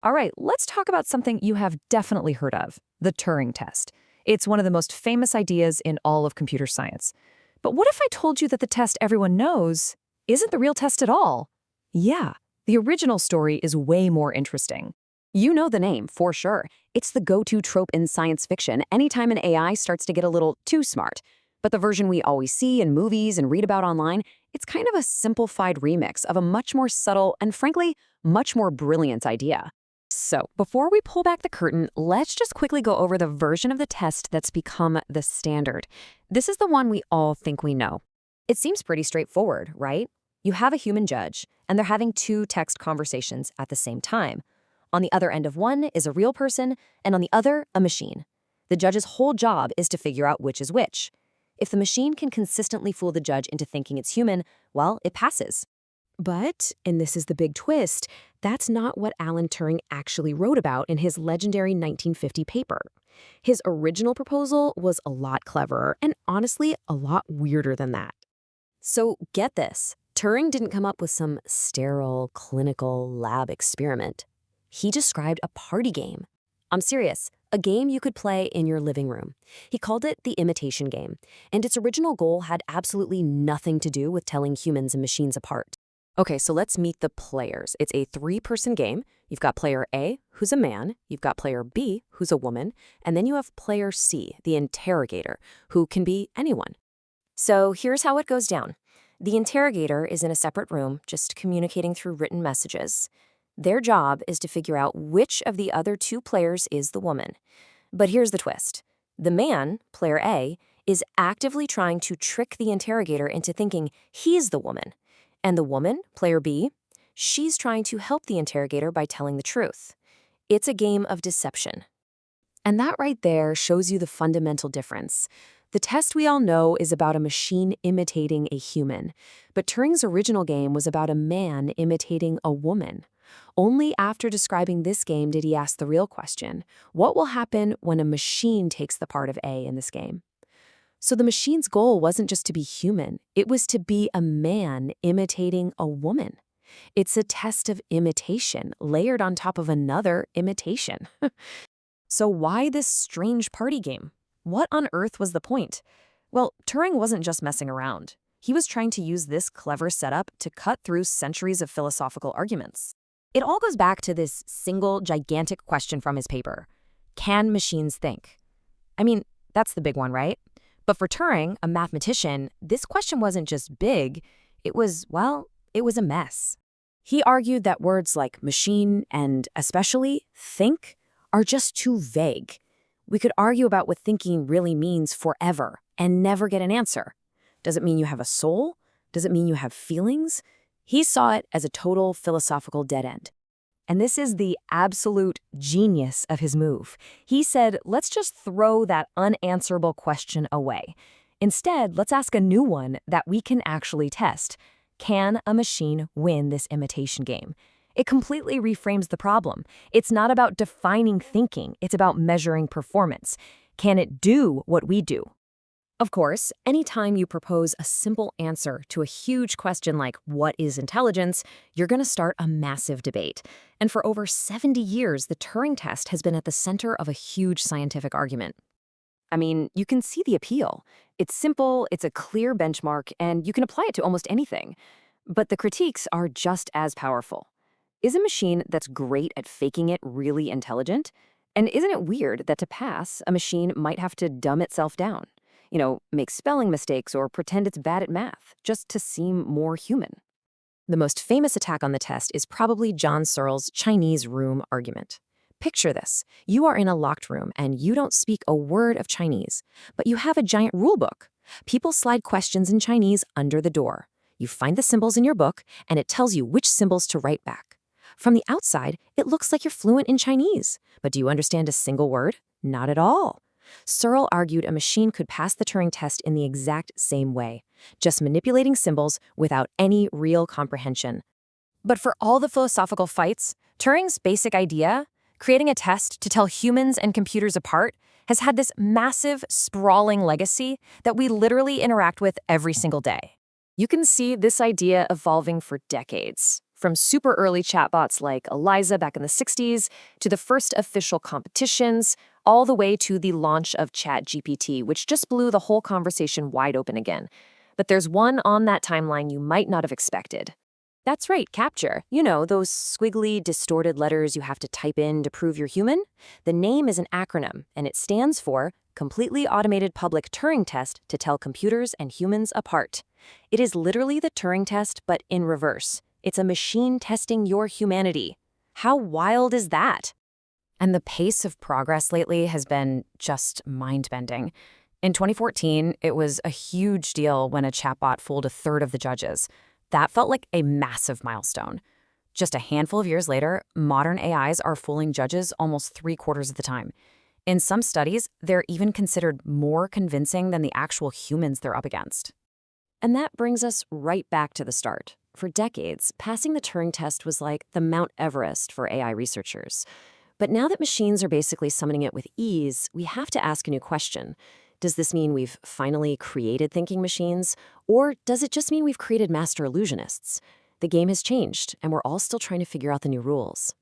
All right, let's talk about something you have definitely heard of, the Turing test. It's one of the most famous ideas in all of computer science. But what if I told you that the test everyone knows isn't the real test at all? Yeah, the original story is way more interesting. You know the name, for sure. It's the go-to trope in science fiction anytime an AI starts to get a little too smart. But the version we always see in movies and read about online, it's kind of a simplified remix of a much more subtle and, frankly, much more brilliant idea. So, before we pull back the curtain, let's just quickly go over the version of the test that's become the standard. This is the one we all think we know. It seems pretty straightforward, right? You have a human judge, and they're having two text conversations at the same time. On the other end of one is a real person, and on the other, a machine. The judge's whole job is to figure out which is which. If the machine can consistently fool the judge into thinking it's human, well, it passes. But, and this is the big twist, that's not what Alan Turing actually wrote about in his legendary 1950 paper. His original proposal was a lot cleverer and honestly a lot weirder than that. So get this, Turing didn't come up with some sterile, clinical lab experiment. He described a party game. I'm serious, a game you could play in your living room. He called it the Imitation Game, and its original goal had absolutely nothing to do with telling humans and machines apart. Okay, so let's meet the players. It's a three-person game. You've got player A, who's a man, you've got player B, who's a woman, and then you have player C, the interrogator, who can be anyone. So here's how it goes down. The interrogator is in a separate room, just communicating through written messages. Their job is to figure out which of the other two players is the woman. But here's the twist. The man, player A, is actively trying to trick the interrogator into thinking he's the woman. And the woman, player B, she's trying to help the interrogator by telling the truth. It's a game of deception. And that right there shows you the fundamental difference. The test we all know is about a machine imitating a human, but Turing's original game was about a man imitating a woman. Only after describing this game did he ask the real question, what will happen when a machine takes the part of A in this game? So the machine's goal wasn't just to be human, it was to be a man imitating a woman. It's a test of imitation layered on top of another imitation. So why this strange party game? What on earth was the point? Well, Turing wasn't just messing around. He was trying to use this clever setup to cut through centuries of philosophical arguments. It all goes back to this single gigantic question from his paper. Can machines think? I mean, that's the big one, right? But for Turing, a mathematician, this question wasn't just big, it was a mess. He argued that words like machine and especially think are just too vague. We could argue about what thinking really means forever and never get an answer. Does it mean you have a soul? Does it mean you have feelings? He saw it as a total philosophical dead end. And this is the absolute genius of his move. He said, let's just throw that unanswerable question away. Instead, let's ask a new one that we can actually test. Can a machine win this imitation game? It completely reframes the problem. It's not about defining thinking, it's about measuring performance. Can it do what we do? Of course, anytime you propose a simple answer to a huge question like, what is intelligence, you're going to start a massive debate. And for over 70 years, the Turing test has been at the center of a huge scientific argument. I mean, you can see the appeal. It's simple, it's a clear benchmark, and you can apply it to almost anything. But the critiques are just as powerful. Is a machine that's great at faking it really intelligent? And isn't it weird that to pass, a machine might have to dumb itself down? Make spelling mistakes or pretend it's bad at math, just to seem more human. The most famous attack on the test is probably John Searle's Chinese room argument. Picture this. You are in a locked room and you don't speak a word of Chinese, but you have a giant rule book. People slide questions in Chinese under the door. You find the symbols in your book and it tells you which symbols to write back. From the outside, it looks like you're fluent in Chinese, but do you understand a single word? Not at all. Searle argued a machine could pass the Turing test in the exact same way, just manipulating symbols without any real comprehension. But for all the philosophical fights, Turing's basic idea, creating a test to tell humans and computers apart, has had this massive, sprawling legacy that we literally interact with every single day. You can see this idea evolving for decades. from super early chatbots like Eliza back in the 60s to the first official competitions, all the way to the launch of ChatGPT, which just blew the whole conversation wide open again. But there's one on that timeline you might not have expected. That's right, capture. You know, those squiggly, distorted letters you have to type in to prove you're human? The name is an acronym, and it stands for Completely Automated Public Turing Test to Tell Computers and Humans Apart. It is literally the Turing test, but in reverse. It's a machine testing your humanity. How wild is that? And the pace of progress lately has been just mind-bending. In 2014, it was a huge deal when a chatbot fooled a third of the judges. That felt like a massive milestone. Just a handful of years later, modern AIs are fooling judges almost 3/4 of the time. In some studies, they're even considered more convincing than the actual humans they're up against. And that brings us right back to the start. For decades, passing the Turing test was like the Mount Everest for AI researchers. But now that machines are basically summoning it with ease, we have to ask a new question. Does this mean we've finally created thinking machines? Or does it just mean we've created master illusionists? The game has changed, and we're all still trying to figure out the new rules.